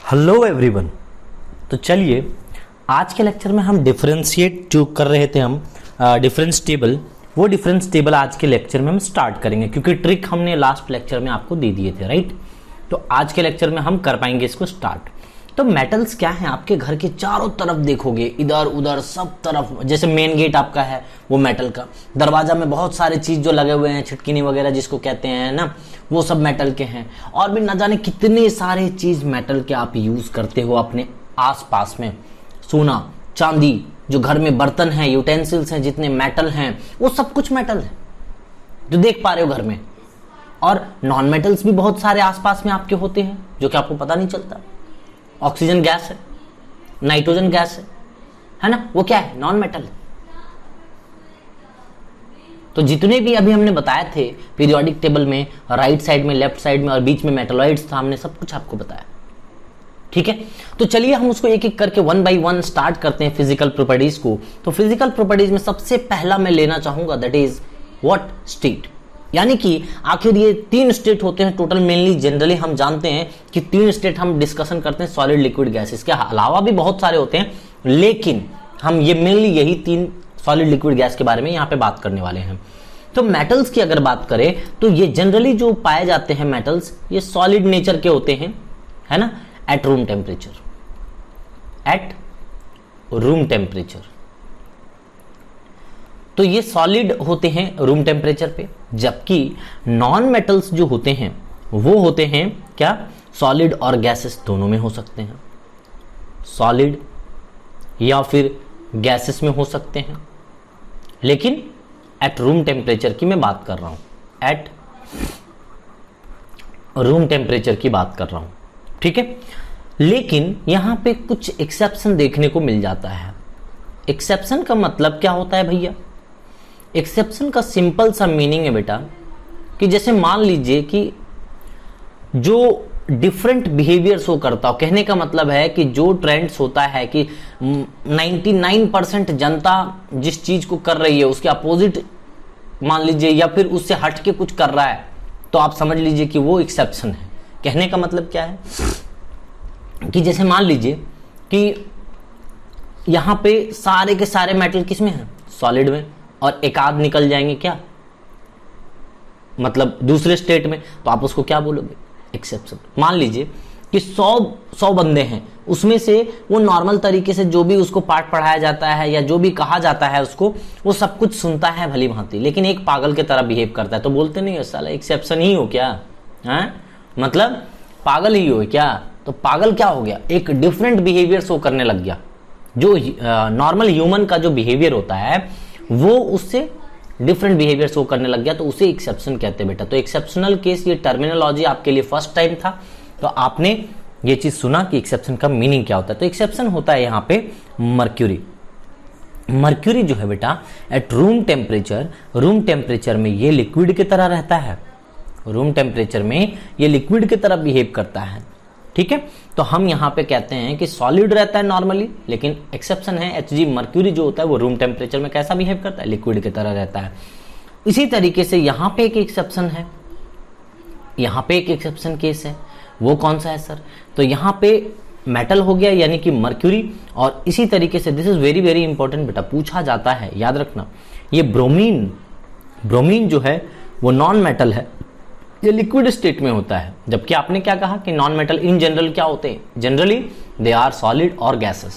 Hello everyone. तो चलिए आज के लेक्चर में हम डिफरेंशिएट जो कर रहे थे हम डिफरेंस टेबल, वो डिफरेंस टेबल आज के लेक्चर में हम स्टार्ट करेंगे क्योंकि ट्रिक हमने लास्ट लेक्चर में आपको दे दिए थे, राइट। तो आज के लेक्चर में हम कर पाएंगे इसको स्टार्ट। तो मेटल्स क्या है, आपके घर के चारों तरफ देखोगे, इधर उधर सब तरफ, जैसे मेन गेट आपका है वो मेटल का, दरवाजा में बहुत सारे चीज जो लगे हुए हैं, छिटकिनी वगैरह जिसको कहते हैं ना, वो सब मेटल के हैं। और भी न जाने कितने सारे चीज मेटल के आप यूज करते हो अपने आसपास में। सोना चांदी, जो घर में बर्तन हैं, यूटेंसिल्स हैं, जितने मेटल हैं वो सब कुछ मेटल है जो देख पा रहे हो घर में। और नॉन मेटल्स भी बहुत सारे आसपास में आपके होते हैं जो कि आपको पता नहीं चलता। ऑक्सीजन गैस है, नाइट्रोजन गैस है ना, वो क्या है, नॉन मेटल है। तो जितने भी अभी हमने बताए थे पीरियोडिक टेबल में, राइट साइड में, लेफ्ट साइड में और बीच में मेटलॉइड्स था, हमने सब कुछ आपको बताया, ठीक है। तो चलिए हम उसको एक एक करके वन बाय वन स्टार्ट करते हैं फिजिकल प्रॉपर्टीज को। तो फिजिकल प्रॉपर्टीज में सबसे पहला मैं लेना चाहूंगा दैट इज व्हाट, स्टेट। यानी कि आखिर ये तीन स्टेट होते हैं टोटल, मेनली जनरली हम जानते हैं कि तीन स्टेट हम डिस्कशन करते हैं, सॉलिड लिक्विड गैस। इसके अलावा भी बहुत सारे होते हैं लेकिन हम ये मेनली यही तीन सॉलिड लिक्विड गैस के बारे में यहाँ पे बात करने वाले हैं। तो मेटल्स की अगर बात करें तो ये जनरली जो पाए जाते हैं मेटल्स, ये सॉलिड नेचर के होते हैं, है ना, at room temperature, at room temperature. तो ये सॉलिड होते हैं रूम टेम्परेचर पे, जबकि नॉन मेटल्स जो होते हैं वो होते हैं क्या, सॉलिड और गैसेस दोनों में हो सकते हैं, सॉलिड या फिर गैसेस में हो सकते हैं, लेकिन एट रूम टेम्परेचर की मैं बात कर रहा हूं, एट रूम टेम्परेचर की बात कर रहा हूं, ठीक है। लेकिन यहां पे कुछ एक्सेप्शन देखने को मिल जाता है। एक्सेप्शन का मतलब क्या होता है भैया? एक्सेप्शन का सिंपल सा मीनिंग है बेटा कि जैसे मान लीजिए कि जो डिफरेंट बिहेवियर शो करता हो, कहने का मतलब है कि जो ट्रेंड्स होता है कि 99% जनता जिस चीज को कर रही है उसके अपोजिट मान लीजिए, या फिर उससे हट के कुछ कर रहा है, तो आप समझ लीजिए कि वो एक्सेप्शन है। कहने का मतलब क्या है कि जैसे मान लीजिए कि यहां पे सारे के सारे मेटल किसमें हैं, सॉलिड में, और एक आध निकल जाएंगे क्या, मतलब दूसरे स्टेट में, तो आप उसको क्या बोलोगे, एक्सेप्शन। मान लीजिए कि 100 बंदे हैं, उसमें से वो नॉर्मल तरीके से जो भी उसको पाठ पढ़ाया जाता है या जो भी कहा जाता है उसको, वो सब कुछ सुनता है भली भांति, लेकिन एक पागल की तरह बिहेव करता है, तो बोलते नहीं है साला एक्सेप्शन ही हो क्या, है मतलब पागल ही हो क्या। तो पागल क्या हो गया, एक डिफरेंट बिहेवियर शो करने लग गया। जो नॉर्मल ह्यूमन का जो बिहेवियर होता है वो उससे डिफरेंट बिहेवियर शो करने लग गया, तो उसे एक्सेप्शन कहते हैं बेटा। तो एक्सेप्शनल केस, ये टर्मिनोलॉजी आपके लिए फर्स्ट टाइम था, तो आपने ये चीज सुना कि एक्सेप्शन का मीनिंग क्या होता है। तो एक्सेप्शन होता है यहाँ पे मर्क्यूरी। मर्क्यूरी जो है बेटा at room temperature, room temperature में ये लिक्विड की तरह रहता है, रूम टेम्परेचर में ये लिक्विड की तरह बिहेव करता है, ठीक है। तो हम यहाँ पे कहते हैं कि सॉलिड रहता है नॉर्मली, लेकिन एक्सेप्शन है Hg, मर्क्यूरी जो होता है वो रूम टेम्परेचर में कैसा बिहेव करता है, लिक्विड की तरह रहता है। इसी तरीके से यहाँ पे एक एक्सेप्शन है, यहाँ पे एक एक्सेप्शन केस है, वो कौन सा है सर, तो यहाँ पे मेटल हो गया यानी कि मर्क्यूरी। और इसी तरीके से this is very very important बेटा, पूछा जाता है, याद रखना, ये ब्रोमीन, ब्रोमीन जो है वो नॉन मेटल है, ये लिक्विड स्टेट में होता है, जबकि आपने क्या कहा कि नॉन मेटल इन जनरल क्या होते हैं, जनरली दे आर सॉलिड और गैसेस,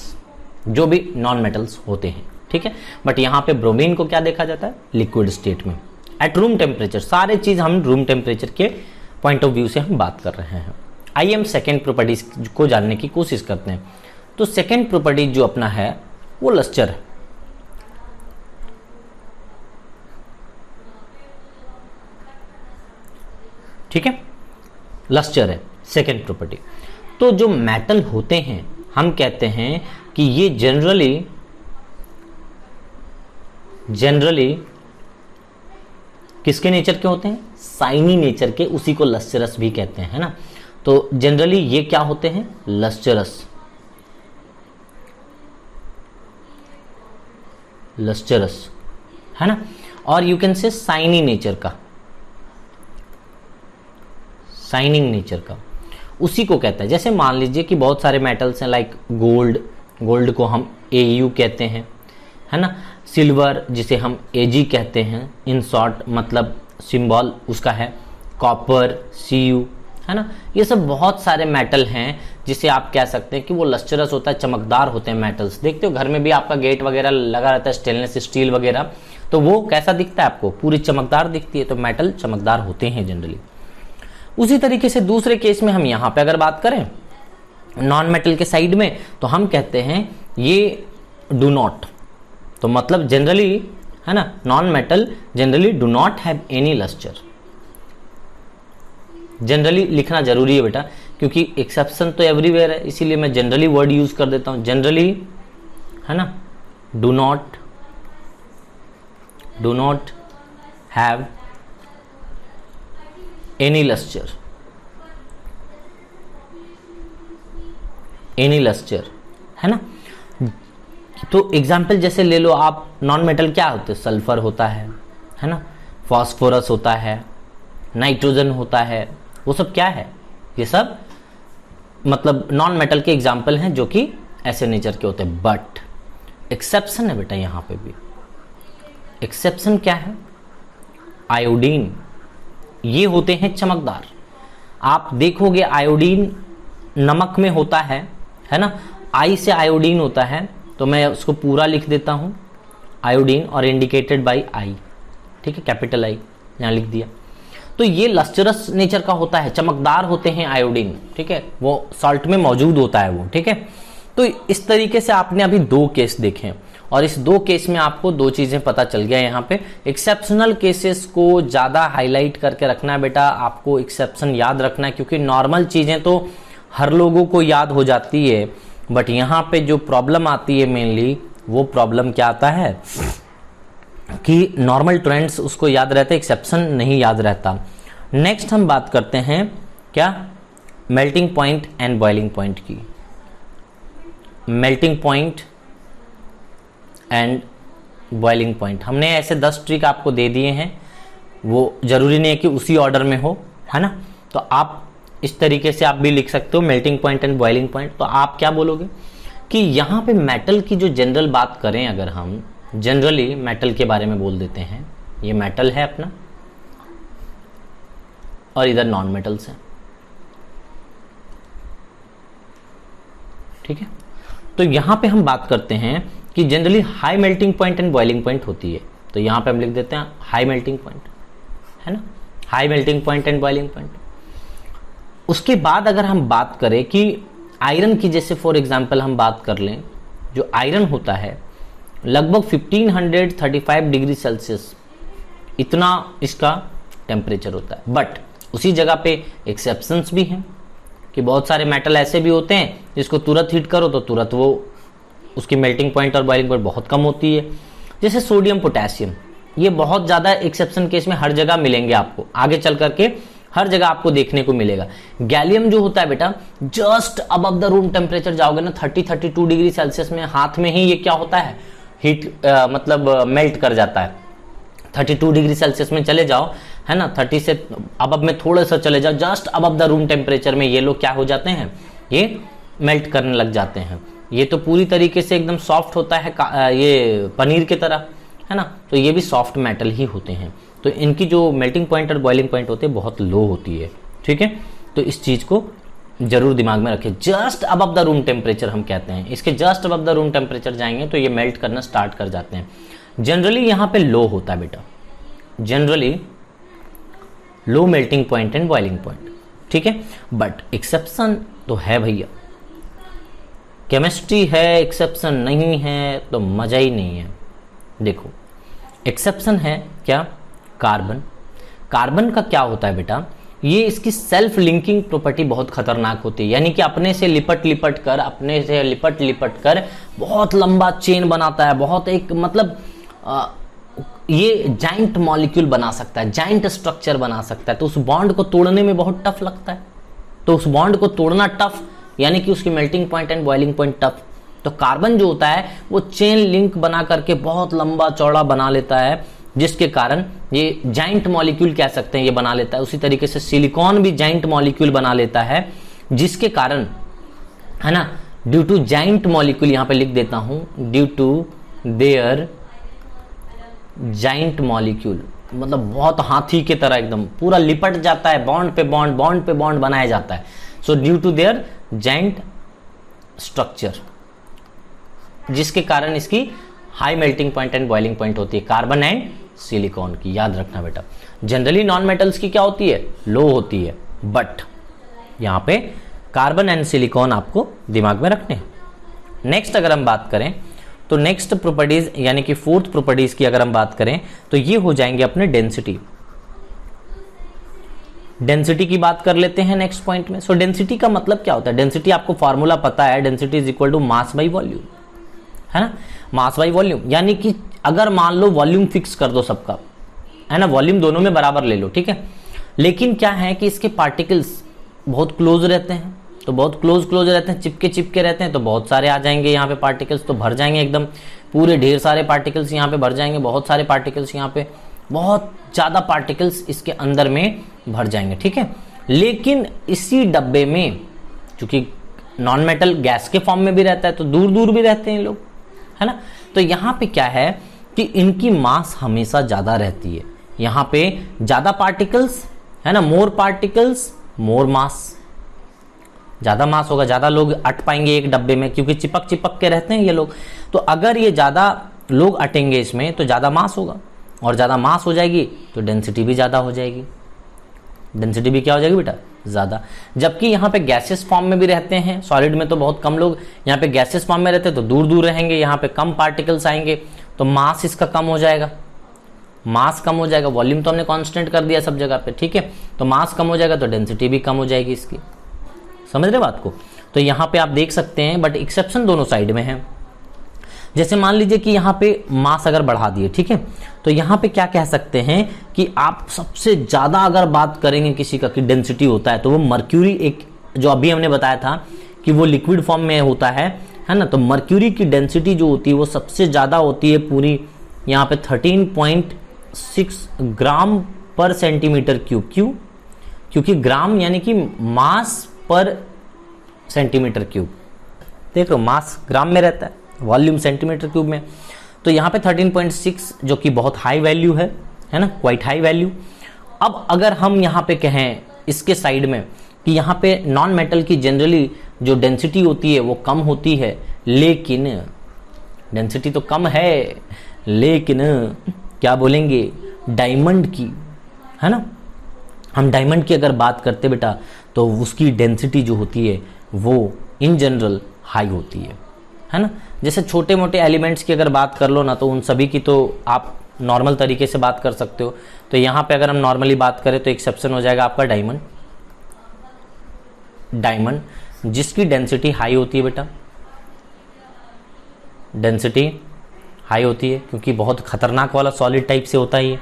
जो भी नॉन मेटल्स होते हैं, ठीक है। बट यहाँ पे ब्रोमीन को क्या देखा जाता है, लिक्विड स्टेट में एट रूम टेम्परेचर। सारे चीज हम रूम टेम्परेचर के पॉइंट ऑफ व्यू से हम बात कर रहे हैं। आइए हम सेकेंड प्रॉपर्टीज को जानने की कोशिश करते हैं। तो सेकेंड प्रॉपर्टीज जो अपना है वो लस्टर है, ठीक है, लस्टर है सेकेंड प्रॉपर्टी। तो जो मेटल होते हैं हम कहते हैं कि ये जनरली किसके नेचर के होते हैं, साइनी नेचर के, उसी को लस्टरस भी कहते हैं, है ना। तो जनरली ये क्या होते हैं, लस्टरस, लस्टरस, है ना। और you can say shiny nature का, साइनिंग नेचर का। उसी को कहता है। जैसे मान लीजिए कि बहुत सारे मेटल्स हैं लाइक गोल्ड, गोल्ड को हम AU कहते हैं, है ना। सिल्वर जिसे हम AG कहते हैं, इन शॉर्ट मतलब सिंबल उसका है। कॉपर CU, है ना। ये सब बहुत सारे मेटल हैं जिसे आप कह सकते हैं कि वो लस्टरस होता है, चमकदार होते हैं मेटल्स। देखते हो घर में भी आपका गेट वगैरह लगा रहता है, स्टेनलेस स्टील वगैरह, तो वो कैसा दिखता है आपको, पूरी चमकदार दिखती है। तो मेटल चमकदार होते हैं जनरली। उसी तरीके से दूसरे केस में हम यहाँ पे अगर बात करें नॉन मेटल के साइड में, तो हम कहते हैं ये डू नॉट, तो मतलब जनरली, है ना, non metal generally do not have any lustre. Generally लिखना जरूरी है बेटा, क्योंकि एक्सेप्शन तो एवरीवेयर है, इसीलिए मैं जनरली वर्ड यूज कर देता हूं। जनरली, है ना, do not have any lustre, है ना। तो एग्जाम्पल जैसे ले लो आप, नॉन मेटल क्या होते हैं, सल्फर होता है ना, फास्फोरस होता है, नाइट्रोजन होता है, वो सब क्या है, ये सब मतलब नॉन मेटल के एग्जाम्पल हैं जो कि ऐसे नेचर के होते हैं। बट एक्सेप्शन है बेटा, यहां पे भी एक्सेप्शन क्या है, आयोडीन, ये होते हैं चमकदार। आप देखोगे आयोडीन नमक में होता है ना, आई से आयोडीन होता है, तो मैं उसको पूरा लिख देता हूं आयोडीन और इंडिकेटेड बाय आई, ठीक है, कैपिटल आई यहां लिख दिया। तो ये लस्टरस नेचर का होता है, चमकदार होते हैं आयोडीन, ठीक है, वो सॉल्ट में मौजूद होता है वो, ठीक है। तो इस तरीके से आपने अभी दो केस देखे और इस दो केस में आपको दो चीजें पता चल गया। यहाँ पे एक्सेप्शनल केसेस को ज्यादा हाईलाइट करके रखना है बेटा, आपको एक्सेप्शन याद रखना है, क्योंकि नॉर्मल चीजें तो हर लोगों को याद हो जाती है, बट यहाँ पे जो प्रॉब्लम आती है मेनली, वो प्रॉब्लम क्या आता है कि नॉर्मल ट्रेंड्स उसको याद रहते, एक्सेप्शन नहीं याद रहता। नेक्स्ट हम बात करते हैं क्या, melting point and boiling point की। Melting point and boiling point, हमने ऐसे 10 ट्रिक आपको दे दिए हैं, वो जरूरी नहीं है कि उसी ऑर्डर में हो, है ना। तो आप इस तरीके से आप भी लिख सकते हो melting point and boiling point. तो आप क्या बोलोगे कि यहाँ पे मेटल की जो जनरल बात करें, अगर हम जनरली मेटल के बारे में बोल देते हैं, ये मेटल है अपना और इधर नॉन मेटल्स हैं, ठीक है। तो यहां पे हम बात करते हैं कि generally high melting point and boiling point होती है, तो यहां पे हम लिख देते हैं हाई मेल्टिंग पॉइंट, है ना, high melting point and boiling point. उसके बाद अगर हम बात करें कि आयरन की, जैसे फॉर एग्जांपल हम बात कर लें, जो आयरन होता है लगभग 1535 डिग्री सेल्सियस इतना इसका टेम्परेचर होता है। बट उसी जगह पे एक्सेप्शंस भी हैं कि बहुत सारे मेटल ऐसे भी होते हैं जिसको तुरंत हीट करो तो तुरंत वो उसकी मेल्टिंग पॉइंट और बॉइलिंग पॉइंट बहुत कम होती है। जैसे सोडियम पोटेशियम, ये बहुत ज्यादा एक्सेप्शन केस में हर जगह मिलेंगे आपको, आगे चल करके हर जगह आपको देखने को मिलेगा। गैलियम जो होता है बेटा, just above the room temperature जाओगे ना 30-32 डिग्री सेल्सियस में, हाथ में ही ये क्या होता है, हीट मतलब मेल्ट कर जाता है। 32 डिग्री सेल्सियस में चले जाओ, है ना, 30 से अबव में थोड़ा सा चले जाओ, just above the room temperature में ये लोग क्या हो जाते हैं, ये मेल्ट करने लग जाते हैं। ये तो पूरी तरीके से एकदम सॉफ्ट होता है, ये पनीर की तरह, है ना। तो ये भी सॉफ्ट मेटल ही होते हैं, तो इनकी जो मेल्टिंग पॉइंट और बॉइलिंग पॉइंट होते हैं बहुत लो होती है, ठीक है। तो इस चीज को जरूर दिमाग में रखें, just above the room temperature हम कहते हैं, इसके just above the room temperature जाएंगे तो ये मेल्ट करना स्टार्ट कर जाते हैं। जनरली यहां पे लो होता है बेटा, generally low melting point and boiling point, ठीक है। बट एक्सेप्शन तो है भैया, केमिस्ट्री है, एक्सेप्शन नहीं है तो मजा ही नहीं है। देखो एक्सेप्शन है क्या, कार्बन। कार्बन का क्या होता है बेटा, ये इसकी सेल्फ लिंकिंग प्रॉपर्टी बहुत खतरनाक होती है, यानी कि अपने से लिपट लिपट कर बहुत लंबा चेन बनाता है, बहुत एक मतलब ये जाइंट मॉलिक्यूल बना सकता है, जाइंट स्ट्रक्चर बना सकता है। तो उस बॉन्ड को तोड़ने में बहुत टफ लगता है, तो उस बॉन्ड को तोड़ना टफ, यानी कि उसकी melting point and boiling point tough. तो कार्बन जो होता है वो चेन लिंक बना करके बहुत लंबा चौड़ा बना लेता है, जिसके कारण ये जाइंट मॉलिक्यूल कह सकते हैं ये बना लेता है। उसी तरीके से सिलिकॉन भी जाइंट मॉलिक्यूल बना लेता है, जिसके कारण, है ना, ड्यू टू जाइंट मॉलिक्यूल, यहां पे लिख देता हूं, due to their giant molecule, मतलब बहुत हाथी की तरह एकदम पूरा लिपट जाता है, बॉन्ड पे बॉन्ड, बॉन्ड पे बॉन्ड बनाया जाता है। So due to their giant structure, जिसके कारण इसकी high melting point and boiling point होती है कार्बन एंड सिलिकॉन की। याद रखना बेटा, जनरली नॉन मेटल्स की क्या होती है, लो होती है, बट यहां पे कार्बन एंड सिलिकॉन आपको दिमाग में रखने हैं। नेक्स्ट अगर हम बात करें तो नेक्स्ट प्रॉपर्टीज यानी कि फोर्थ प्रॉपर्टीज की अगर हम बात करें तो ये हो जाएंगे अपने डेंसिटी। डेंसिटी की बात कर लेते हैं नेक्स्ट पॉइंट में। सो डेंसिटी का मतलब क्या होता है, डेंसिटी आपको फॉर्मूला पता है, density is equal to mass by volume, है ना, मास बाई वॉल्यूम। यानी कि अगर मान लो वॉल्यूम फिक्स कर दो सबका, है ना, वॉल्यूम दोनों में बराबर ले लो, ठीक है, लेकिन क्या है कि इसके पार्टिकल्स बहुत क्लोज रहते हैं, तो बहुत क्लोज रहते हैं, चिपके रहते हैं, तो बहुत सारे आ जाएंगे यहाँ पे पार्टिकल्स, तो भर जाएंगे एकदम, पूरे ढेर सारे पार्टिकल्स यहाँ पे भर जाएंगे, बहुत सारे पार्टिकल्स यहाँ पे, बहुत ज्यादा पार्टिकल्स इसके अंदर में भर जाएंगे, ठीक है। लेकिन इसी डब्बे में चूंकि नॉन मेटल गैस के फॉर्म में भी रहता है तो दूर दूर भी रहते हैं लोग, है ना, तो यहाँ पे क्या है कि इनकी मास हमेशा ज्यादा रहती है, यहाँ पे ज्यादा पार्टिकल्स, है ना, मोर पार्टिकल्स मोर मास, ज्यादा मास होगा, ज्यादा लोग अट पाएंगे एक डब्बे में, क्योंकि चिपक के रहते हैं ये लोग, तो अगर ये ज्यादा लोग अटेंगे इसमें तो ज्यादा मास होगा, और ज्यादा मास हो जाएगी तो डेंसिटी भी ज्यादा हो जाएगी, डेंसिटी भी क्या हो जाएगी बेटा, ज्यादा। जबकि यहाँ पे गैसेस फॉर्म में भी रहते हैं, सॉलिड में तो बहुत कम लोग, यहाँ पे गैसेस फॉर्म में रहते हैं तो दूर दूर रहेंगे, यहाँ पे कम पार्टिकल्स आएंगे तो मास इसका कम हो जाएगा, मास कम हो जाएगा, वॉल्यूम तो हमने कांस्टेंट कर दिया सब जगह पे, ठीक है, तो मास कम हो जाएगा तो डेंसिटी भी कम हो जाएगी इसकी, समझ रहे बात को। तो यहाँ पे आप देख सकते हैं, बट एक्सेप्शन दोनों साइड में है। जैसे मान लीजिए कि यहाँ पे मास अगर बढ़ा दिए, ठीक है, तो यहाँ पे क्या कह सकते हैं कि आप सबसे ज्यादा अगर बात करेंगे किसी का कि डेंसिटी होता है तो वो मर्क्यूरी, एक जो अभी हमने बताया था कि वो लिक्विड फॉर्म में होता है ना, तो मर्क्यूरी की डेंसिटी जो होती है वो सबसे ज्यादा होती है पूरी यहाँ पे 13.6 ग्राम पर सेंटीमीटर क्यूब। क्यों? क्योंकि ग्राम यानी कि मास पर सेंटीमीटर क्यूब, देख लो मास ग्राम में रहता है, वॉल्यूम सेंटीमीटर क्यूब में, तो यहाँ पे 13.6 जो कि बहुत हाई वैल्यू है ना, क्वाइट हाई वैल्यू। अब अगर हम यहाँ पे कहें इसके साइड में कि यहाँ पे नॉन मेटल की जनरली जो डेंसिटी होती है वो कम होती है, लेकिन डेंसिटी तो कम है, लेकिन क्या बोलेंगे डायमंड की, है ना, हम डायमंड की अगर बात करते बेटा तो उसकी डेंसिटी जो होती है वो इन जनरल हाई होती है ना। जैसे छोटे मोटे एलिमेंट्स की अगर बात कर लो ना तो उन सभी की तो आप नॉर्मल तरीके से बात कर सकते हो, तो यहाँ पे अगर हम नॉर्मली बात करें तो एक्सेप्शन हो जाएगा आपका डायमंड, डायमंड जिसकी डेंसिटी हाई होती है बेटा, डेंसिटी हाई होती है क्योंकि बहुत खतरनाक वाला सॉलिड टाइप से होता है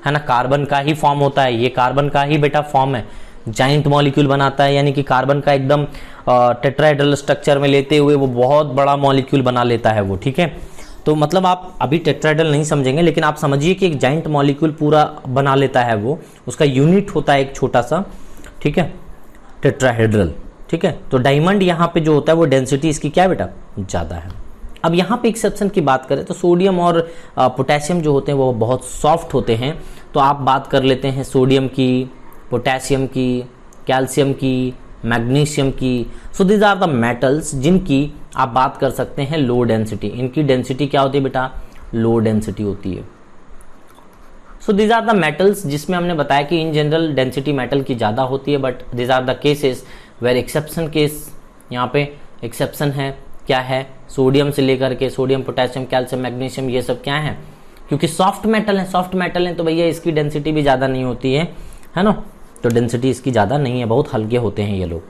ना, कार्बन का ही फॉर्म होता है, ये कार्बन का ही बेटा फॉर्म है, जाइंट मॉलिक्यूल बनाता है, यानी कि कार्बन का एकदम टेट्राहेड्रल स्ट्रक्चर में लेते हुए वो बहुत बड़ा मॉलिक्यूल बना लेता है वो, ठीक है। तो मतलब आप अभी टेट्राहेड्रल नहीं समझेंगे, लेकिन आप समझिए कि एक जाइंट मॉलिक्यूल पूरा बना लेता है वो, उसका यूनिट होता है एक छोटा सा, ठीक है, टेट्राहेड्रल, ठीक है। तो डायमंड यहाँ पे जो होता है वो डेंसिटी इसकी क्या है बेटा, ज़्यादा है। अब यहाँ पे एक्सेप्शन की बात करें तो सोडियम और पोटेशियम जो होते हैं वो बहुत सॉफ्ट होते हैं, तो आप बात कर लेते हैं सोडियम की, पोटेशियम की, कैल्शियम की, मैग्नीशियम की। So these are the metals जिनकी आप बात कर सकते हैं लो डेंसिटी, इनकी डेंसिटी क्या होती है बेटा, लो डेंसिटी होती है। So these are the metals जिसमें हमने बताया कि इन जनरल डेंसिटी मेटल की ज़्यादा होती है, but these are the cases where exception case, यहाँ पे एक्सेप्शन है, क्या है, सोडियम से लेकर के सोडियम, पोटेशियम, कैल्शियम, मैग्नीशियम, ये सब क्या है, क्योंकि सॉफ्ट मेटल है, सॉफ्ट मेटल है तो भैया इसकी डेंसिटी भी ज़्यादा नहीं होती है ना, तो डेंसिटी इसकी ज़्यादा नहीं है, बहुत हल्के होते हैं ये लोग।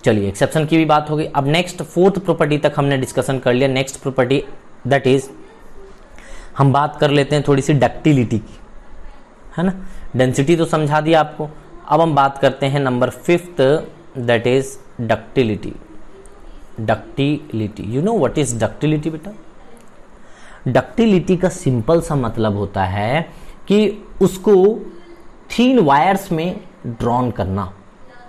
चलिए एक्सेप्शन की भी बात हो गई। अब नेक्स्ट फोर्थ प्रॉपर्टी तक हमने डिस्कशन कर लिया। नेक्स्ट प्रॉपर्टी दैट इज हम बात कर लेते हैं थोड़ी सी डक्टिलिटी की, है ना, डेंसिटी तो समझा दिया आपको। अब हम बात करते हैं number 5th that is ductility. Ductility, you know what is ductility बेटा? डक्टिलिटी का सिंपल सा मतलब होता है कि उसको थीन वायर्स में ड्रॉन करना,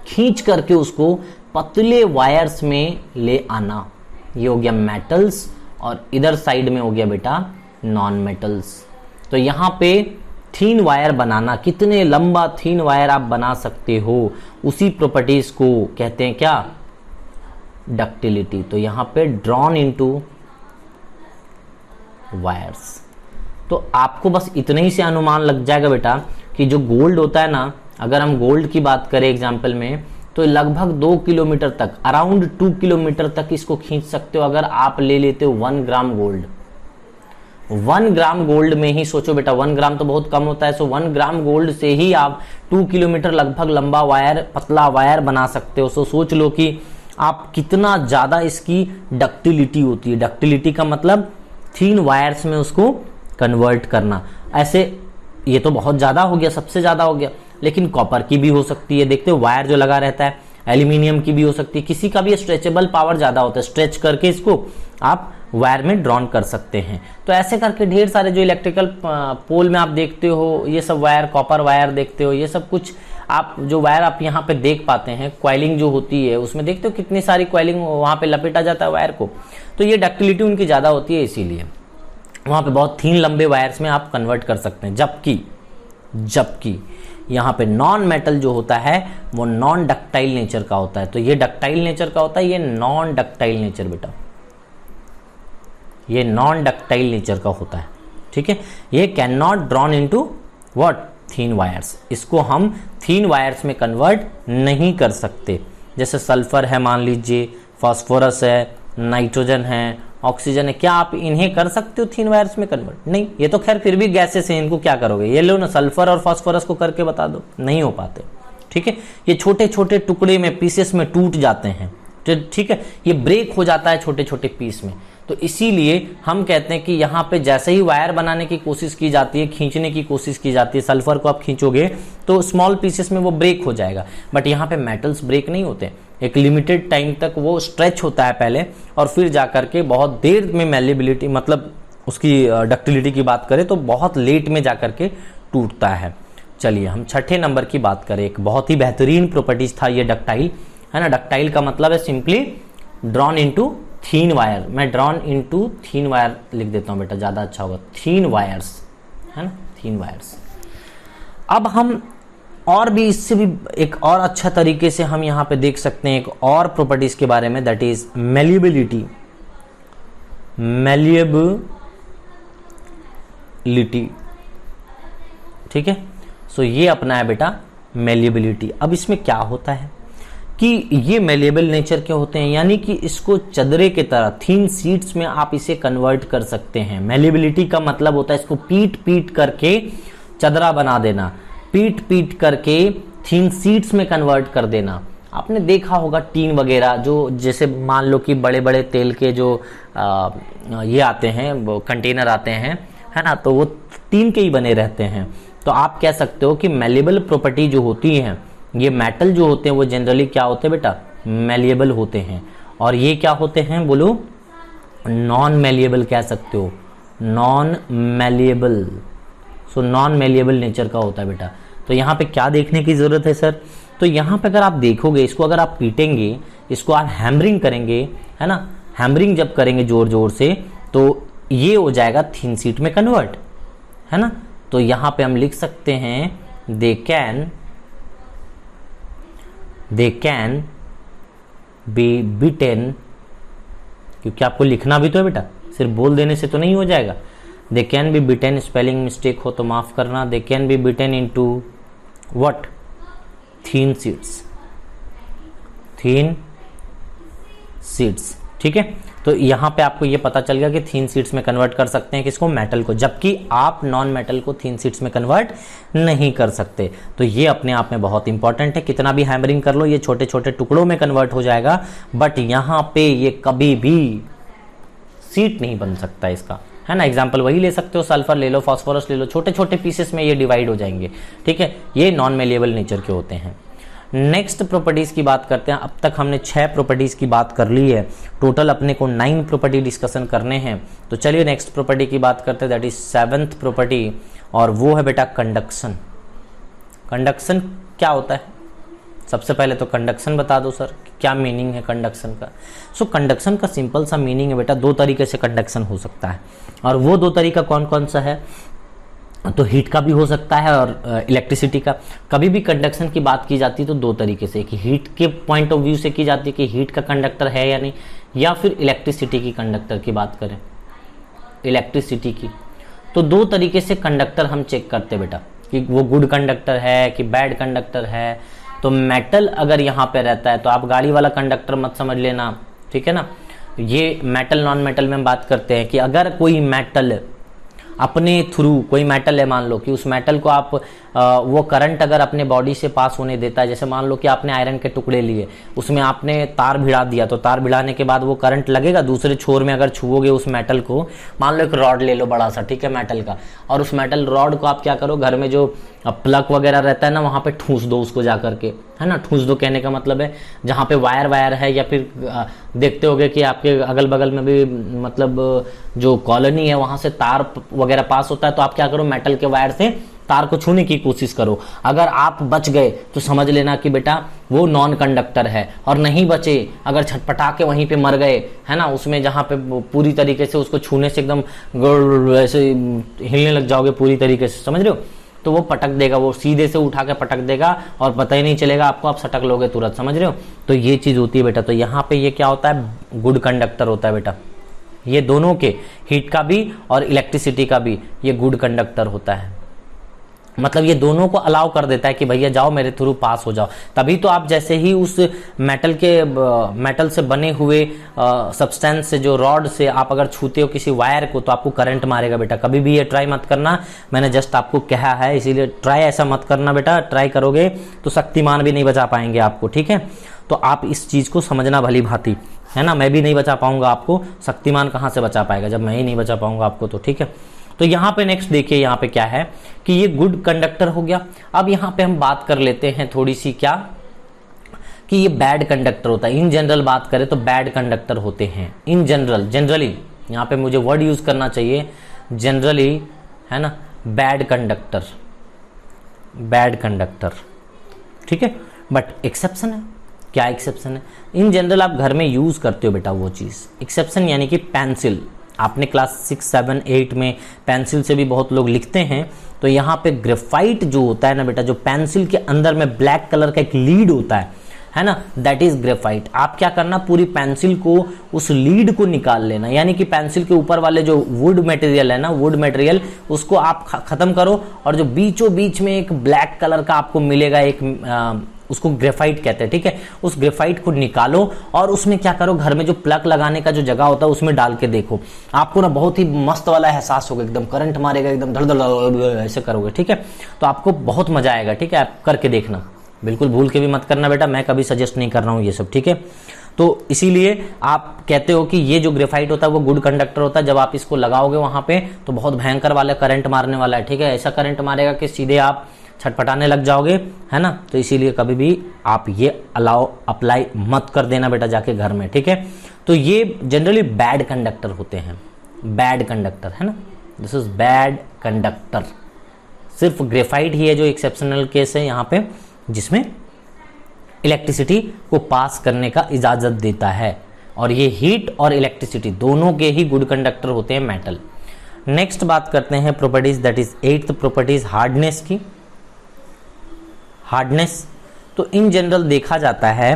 खींच करके उसको पतले वायर्स में ले आना। ये हो गया मेटल्स और इधर साइड में हो गया बेटा नॉन मेटल्स। तो यहाँ पे थीन वायर बनाना, कितने लंबा थीन वायर आप बना सकते हो, उसी प्रॉपर्टीज को कहते हैं क्या, डक्टिलिटी। तो यहाँ पे ड्रॉन इनटू वायर्स। तो आपको बस इतने ही से अनुमान लग जाएगा बेटा कि जो गोल्ड होता है ना, अगर हम गोल्ड की बात करें एग्जाम्पल में, तो लगभग 2 किलोमीटर तक, अराउंड 2 किलोमीटर तक इसको खींच सकते हो अगर आप ले लेते हो 1 ग्राम गोल्ड। 1 ग्राम गोल्ड में ही सोचो बेटा, 1 ग्राम तो बहुत कम होता है, सो 1 ग्राम गोल्ड से ही आप 2 किलोमीटर लगभग लंबा वायर, पतला वायर बना सकते हो। सो सोच लो कि आप कितना ज्यादा इसकी डक्टिलिटी होती है। डक्टिलिटी का मतलब थीन वायर्स में उसको कन्वर्ट करना। ऐसे ये तो बहुत ज्यादा हो गया, सबसे ज्यादा हो गया, लेकिन कॉपर की भी हो सकती है, देखते हो वायर जो लगा रहता है, एल्यूमिनियम की भी हो सकती है, किसी का भी स्ट्रेचेबल पावर ज्यादा होता है, स्ट्रेच करके इसको आप वायर में ड्रॉन कर सकते हैं। तो ऐसे करके ढेर सारे जो इलेक्ट्रिकल पोल में आप देखते हो, ये सब वायर, कॉपर वायर देखते हो, ये सब कुछ आप जो वायर आप यहाँ पे देख पाते हैं, क्वाइलिंग जो होती है उसमें देखते हो कितनी सारी क्वाइलिंग वहां पे लपेटा जाता है वायर को। तो ये डक्टिलिटी उनकी ज्यादा होती है, इसीलिए वहां पे बहुत थीन लंबे वायर्स में आप कन्वर्ट कर सकते हैं। जबकि यहाँ पे नॉन मेटल जो होता है वो नॉन डक्टाइल नेचर का होता है। तो ये डक्टाइल नेचर का होता है, ये नॉन डक्टाइल नेचर बेटा, ये नॉन डक्टाइल नेचर का होता है। ठीक है, ये can not drawn into what, thin wires. इसको हम थीन वायर्स में कन्वर्ट नहीं कर सकते। जैसे सल्फर है मान लीजिए, फास्फोरस है, नाइट्रोजन है, ऑक्सीजन है, क्या आप इन्हें कर सकते हो थीन वायर्स में कन्वर्ट? नहीं। ये तो खैर फिर भी गैसेस हैं, इनको क्या करोगे? ये लो ना, सल्फर और फास्फोरस को करके बता दो, नहीं हो पाते। ठीक है, ये छोटे छोटे टुकड़े में, पीसेस में टूट जाते हैं। ठीक है, ये ब्रेक हो जाता है छोटे छोटे पीस में। तो इसीलिए हम कहते हैं कि यहाँ पे जैसे ही वायर बनाने की कोशिश की जाती है, खींचने की कोशिश की जाती है, सल्फर को आप खींचोगे तो स्मॉल पीसेस में वो ब्रेक हो जाएगा, बट यहाँ पे मेटल्स ब्रेक नहीं होते। एक लिमिटेड टाइम तक वो स्ट्रेच होता है पहले, और फिर जाकर के बहुत देर में मैलिबिलिटी, मतलब उसकी डक्टिलिटी की बात करें तो बहुत लेट में जाकर के टूटता है। चलिए हम छठे नंबर की बात करें। एक बहुत ही बेहतरीन प्रॉपर्टीज था ये डक्टाइल, है ना। डक्टाइल का मतलब है सिंपली ड्रॉन इनटू थीन वायर। मैं ड्रॉन इनटू थीन वायर लिख देता हूं बेटा, ज्यादा अच्छा होगा, थीन वायर्स, है ना, थीन वायर्स। अब हम और भी इससे भी एक और अच्छा तरीके से हम यहां पे देख सकते हैं एक और प्रॉपर्टीज के बारे में, दैट इज मैल्येबिलिटी। मैल्येबिलिटी, ठीक है। सो ये अपना है बेटा मैल्येबिलिटी। अब इसमें क्या होता है कि ये मैलेबल नेचर के होते हैं, यानी कि इसको चदरे के तरह थीन शीट्स में आप इसे कन्वर्ट कर सकते हैं। मैलेबिलिटी का मतलब होता है इसको पीट पीट करके चदरा बना देना, पीट पीट करके थीन शीट्स में कन्वर्ट कर देना। आपने देखा होगा टीन वगैरह, जो जैसे मान लो कि बड़े बड़े तेल के जो ये आते हैं, वो कंटेनर आते हैं, है ना, तो वो टीन के ही बने रहते हैं। तो आप कह सकते हो कि मैलेबल प्रॉपर्टी जो होती है, ये मेटल जो होते हैं वो जनरली क्या होते हैं बेटा, मैलिएबल होते हैं। और ये क्या होते हैं बोलो, नॉन मैलिएबल कह सकते हो, non malleable. So non malleable nature का होता है बेटा। तो यहाँ पे क्या देखने की जरूरत है सर, तो यहाँ पे अगर आप देखोगे इसको, अगर आप पीटेंगे इसको, आप हैमरिंग करेंगे, है ना, हैमरिंग जब करेंगे जोर जोर से, तो ये हो जाएगा थीन शीट में कन्वर्ट, है ना। तो यहाँ पे हम लिख सकते हैं they can be beaten, क्योंकि आपको लिखना भी तो है बेटा, सिर्फ बोल देने से तो नहीं हो जाएगा। they can be beaten, spelling mistake हो तो माफ करना। they can be beaten into what, thin sheets, ठीक है। तो यहाँ पे आपको ये पता चल गया कि थीन शीट्स में कन्वर्ट कर सकते हैं किसको, मेटल को, जबकि आप नॉन मेटल को थीन शीट्स में कन्वर्ट नहीं कर सकते। तो ये अपने आप में बहुत इंपॉर्टेंट है। कितना भी हैमरिंग कर लो ये छोटे छोटे टुकड़ों में कन्वर्ट हो जाएगा, बट यहाँ पे ये कभी भी शीट नहीं बन सकता इसका, है ना। एग्जाम्पल वही ले सकते हो, सल्फर ले लो, फास्फोरस ले लो, छोटे छोटे पीसेस में ये डिवाइड हो जाएंगे, ठीक है। ये नॉन मैलिएबल नेचर के होते हैं। नेक्स्ट प्रॉपर्टीज की बात करते हैं। अब तक हमने 6 प्रॉपर्टीज की बात कर ली है, टोटल अपने को 9 प्रॉपर्टी डिस्कशन करने हैं। तो चलिए नेक्स्ट प्रॉपर्टी की बात करते हैं, दैट इज 7th प्रॉपर्टी, और वो है बेटा कंडक्शन। कंडक्शन क्या होता है, सबसे पहले तो कंडक्शन बता दो सर, क्या मीनिंग है कंडक्शन का। सो कंडक्शन का सिंपल सा मीनिंग है बेटा, दो तरीके से कंडक्शन हो सकता है, और वो दो तरीका कौन कौन सा है, तो हीट का भी हो सकता है और इलेक्ट्रिसिटी का। कभी भी कंडक्शन की बात की जाती है तो दो तरीके से, कि हीट के पॉइंट ऑफ व्यू से की जाती है कि हीट का कंडक्टर है या नहीं, या फिर इलेक्ट्रिसिटी की कंडक्टर की बात करें, इलेक्ट्रिसिटी की। तो दो तरीके से कंडक्टर हम चेक करते बेटा, कि वो गुड कंडक्टर है कि बैड कंडक्टर है। तो मेटल अगर यहाँ पे रहता है तो आप गाड़ी वाला कंडक्टर मत समझ लेना, ठीक है ना। ये मेटल नॉन मेटल में हम बात करते हैं कि अगर कोई मेटल अपने थ्रू, कोई मेटल है मान लो कि उस मेटल को आप वो करंट अगर अपने बॉडी से पास होने देता है, जैसे मान लो कि आपने आयरन के टुकड़े लिए, उसमें आपने तार भिड़ा दिया, तो तार भिड़ाने के बाद वो करंट लगेगा दूसरे छोर में। अगर छुओगे उस मेटल को, मान लो एक रॉड ले लो बड़ा सा, ठीक है, मेटल का, और उस मेटल रॉड को आप क्या करो, घर में जो प्लग वगैरह रहता है ना, वहाँ पे ठूस दो उसको जा करके, है ना। ठूस दो कहने का मतलब है जहाँ पे वायर है, या फिर देखते होगे कि आपके अगल बगल में भी मतलब जो कॉलोनी है वहाँ से तार वगैरह पास होता है, तो आप क्या करो, मेटल के वायर से तार को छूने की कोशिश करो। अगर आप बच गए तो समझ लेना कि बेटा वो नॉन कंडक्टर है, और नहीं बचे, अगर छटपटा के वहीं पे मर गए, है ना, उसमें जहाँ पे पूरी तरीके से उसको छूने से एकदम ऐसे हिलने लग जाओगे पूरी तरीके से, समझ रहे हो, तो वो पटक देगा, वो सीधे से उठा के पटक देगा और पता ही नहीं चलेगा आपको, आप सटक लोगे तुरंत, समझ रहे हो। तो ये चीज होती है बेटा। तो यहाँ पे ये क्या होता है, गुड कंडक्टर होता है बेटा। ये दोनों के, हीट का भी और इलेक्ट्रिसिटी का भी, ये गुड कंडक्टर होता है। मतलब ये दोनों को अलाउ कर देता है कि भैया जाओ मेरे थ्रू पास हो जाओ। तभी तो आप जैसे ही उस मेटल से बने हुए सब्सटेंस से, जो रॉड से आप अगर छूते हो किसी वायर को, तो आपको करंट मारेगा बेटा। कभी भी ये ट्राई मत करना, मैंने जस्ट आपको कहा है, इसीलिए ट्राई ऐसा मत करना बेटा। ट्राई करोगे तो शक्तिमान भी नहीं बचा पाएंगे आपको, ठीक है। तो आप इस चीज को समझना भली भांति, है ना। मैं भी नहीं बचा पाऊंगा आपको, शक्तिमान कहाँ से बचा पाएगा जब मैं ही नहीं बचा पाऊंगा आपको, तो ठीक है। तो यहाँ पे नेक्स्ट देखिए, यहाँ पे क्या है कि ये गुड कंडक्टर हो गया। अब यहाँ पे हम बात कर लेते हैं थोड़ी सी, क्या कि ये बैड कंडक्टर होता है। इन जनरल बात करें तो बैड कंडक्टर होते हैं इन जनरल, जनरली यहाँ पे मुझे वर्ड यूज करना चाहिए, जनरली, है ना, बैड कंडक्टर, बैड कंडक्टर, ठीक है। बट एक्सेप्शन है, क्या एक्सेप्शन है, इन जनरल आप घर में यूज करते हो बेटा वो चीज। एक्सेप्शन यानी कि पेंसिल, आपने क्लास 6, 7, 8 में पेंसिल से भी बहुत लोग लिखते हैं। तो यहाँ पे ग्रेफाइट जो होता है ना बेटा, जो पेंसिल के अंदर में ब्लैक कलर का एक लीड होता है ना, दैट इज ग्रेफाइट। आप क्या करना, पूरी पेंसिल को, उस लीड को निकाल लेना, यानी कि पेंसिल के ऊपर वाले जो वुड मटेरियल है ना, वुड मटेरियल, उसको आप खत्म करो, और जो बीचों बीच में एक ब्लैक कलर का आपको मिलेगा, एक उसको ग्रेफाइट कहते हैं, ठीक है। उस ग्रेफाइट को निकालो और उसमें क्या करो, घर में जो प्लग लगाने का जो जगह होता है उसमें डाल के देखो, आपको ना बहुत ही मस्त वाला एहसास होगा, एकदम करंट मारेगा, एकदम धड़ धड़ ऐसे करोगे, ठीक है। तो आपको बहुत मजा आएगा, ठीक है। आप करके देखना, बिल्कुल भूल के भी मत करना बेटा, मैं कभी सजेस्ट नहीं कर रहा हूँ ये सब, ठीक है। तो इसीलिए आप कहते हो कि ये जो ग्रेफाइट होता है वो गुड कंडक्टर होता है। जब आप इसको लगाओगे वहां पे तो बहुत भयंकर वाला करंट मारने वाला है, ठीक है। ऐसा करंट मारेगा कि सीधे आप छटपटाने लग जाओगे, है ना। तो इसीलिए कभी भी आप ये अप्लाई मत कर देना बेटा जाके घर में, ठीक है। तो ये जनरली बैड कंडक्टर होते हैं, बैड कंडक्टर, है ना, दिस इज बैड कंडक्टर। सिर्फ ग्रेफाइट ही है जो एक्सेप्शनल केस है यहाँ पे, जिसमें इलेक्ट्रिसिटी को पास करने का इजाजत देता है, और ये हीट और इलेक्ट्रिसिटी दोनों के ही गुड कंडक्टर होते हैं मेटल। नेक्स्ट बात करते हैं properties, that is 8th properties hardness की। हार्डनेस, तो इन जनरल देखा जाता है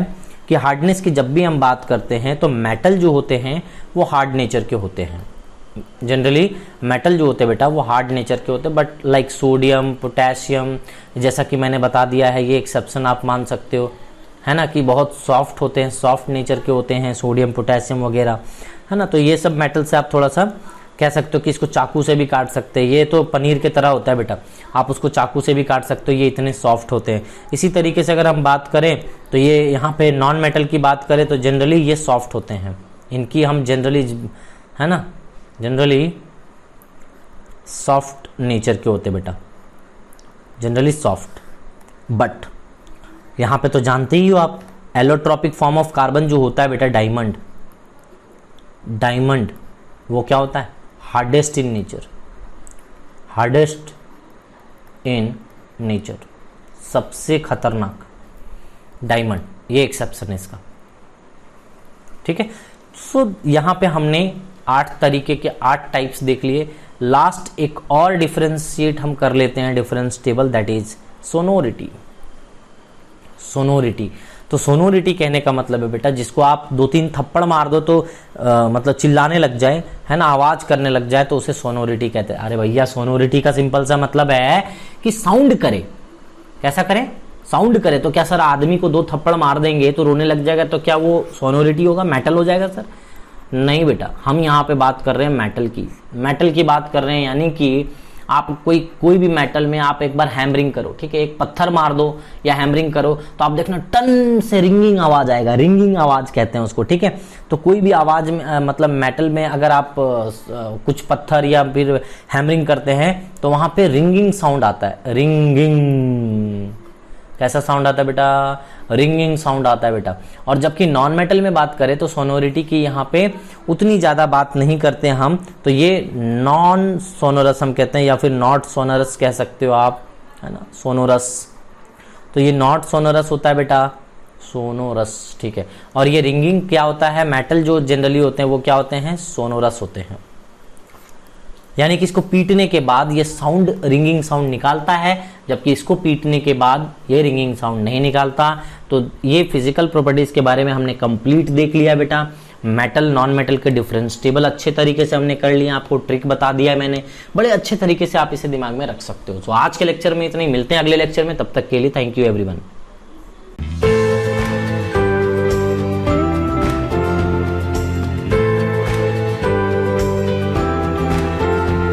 कि हार्डनेस की जब भी हम बात करते हैं तो मेटल जो होते हैं वो हार्ड नेचर के होते हैं। जनरली मेटल जो होते हैं बेटा वो हार्ड नेचर के होते हैं, बट लाइक सोडियम, पोटेशियम, जैसा कि मैंने बता दिया है, ये एक्सेप्शन आप मान सकते हो, है ना, कि बहुत सॉफ्ट होते हैं, सॉफ्ट नेचर के होते हैं, सोडियम, पोटेशियम वगैरह, है ना। तो ये सब मेटल से आप थोड़ा सा कह सकते हो कि इसको चाकू से भी काट सकते हैं। ये तो पनीर की तरह होता है बेटा, आप उसको चाकू से भी काट सकते हो, ये इतने सॉफ्ट होते हैं। इसी तरीके से अगर हम बात करें तो ये यहाँ पे नॉन मेटल की बात करें तो जनरली ये सॉफ्ट होते हैं, इनकी हम जनरली, है ना, जनरली सॉफ्ट नेचर के होते बेटा, जनरली सॉफ्ट। बट यहाँ पे तो जानते ही हो आप, एलोट्रॉपिक फॉर्म ऑफ कार्बन जो होता है बेटा, डायमंड, डायमंड वो क्या होता है, hardest in nature, hardest in nature, सबसे खतरनाक, डायमंड, ये एक्सेप्शन है इसका, ठीक है। सो यहां पे हमने 8 तरीके के 8 टाइप्स देख लिए। लास्ट एक और डिफरेंशिएट हम कर लेते हैं difference table, that is sonority. Sonority, तो सोनोरिटी कहने का मतलब है बेटा जिसको आप 2-3 थप्पड़ मार दो तो मतलब चिल्लाने लग जाए, है ना, आवाज करने लग जाए, तो उसे सोनोरिटी कहते हैं। अरे भैया सोनोरिटी का सिंपल सा मतलब है कि साउंड करे। कैसा करे? साउंड करे। तो क्या सर आदमी को 2 थप्पड़ मार देंगे तो रोने लग जाएगा तो क्या वो सोनोरिटी होगा, मेटल हो जाएगा सर? नहीं बेटा, हम यहाँ पे बात कर रहे हैं मेटल की, मेटल की बात कर रहे हैं। यानी कि आप कोई भी मेटल में आप एक बार हैमरिंग करो, ठीक है, एक पत्थर मार दो या हैमरिंग करो तो आप देखना टन से रिंगिंग आवाज आएगा, रिंगिंग आवाज कहते हैं उसको, ठीक है। तो कोई भी आवाज में मतलब मेटल में अगर आप कुछ पत्थर या फिर हैमरिंग करते हैं तो वहां पे रिंगिंग साउंड आता है, रिंगिंग। कैसा साउंड आता है बेटा? रिंगिंग साउंड आता है बेटा। और जबकि नॉन मेटल में बात करें तो सोनोरिटी की यहाँ पे उतनी ज्यादा बात नहीं करते हैं हम, तो ये नॉन सोनोरस हम कहते हैं, या फिर नॉट सोनोरस कह सकते हो आप, है ना, सोनोरस। तो ये नॉट सोनोरस होता है बेटा, सोनोरस, ठीक है। और ये रिंगिंग क्या होता है? मेटल जो जनरली होते हैं वो क्या होते हैं? सोनोरस होते हैं। यानी कि इसको पीटने के बाद ये साउंड, रिंगिंग साउंड निकालता है, जबकि इसको पीटने के बाद ये रिंगिंग साउंड नहीं निकालता। तो ये फिजिकल प्रॉपर्टीज के बारे में हमने कंप्लीट देख लिया बेटा। मेटल नॉन मेटल के डिफरेंस टेबल अच्छे तरीके से हमने कर लिया, आपको ट्रिक बता दिया है मैंने, बड़े अच्छे तरीके से आप इसे दिमाग में रख सकते हो। तो आज के लेक्चर में इतना ही, मिलते हैं अगले लेक्चर में, तब तक के लिए थैंक यू एवरीवन।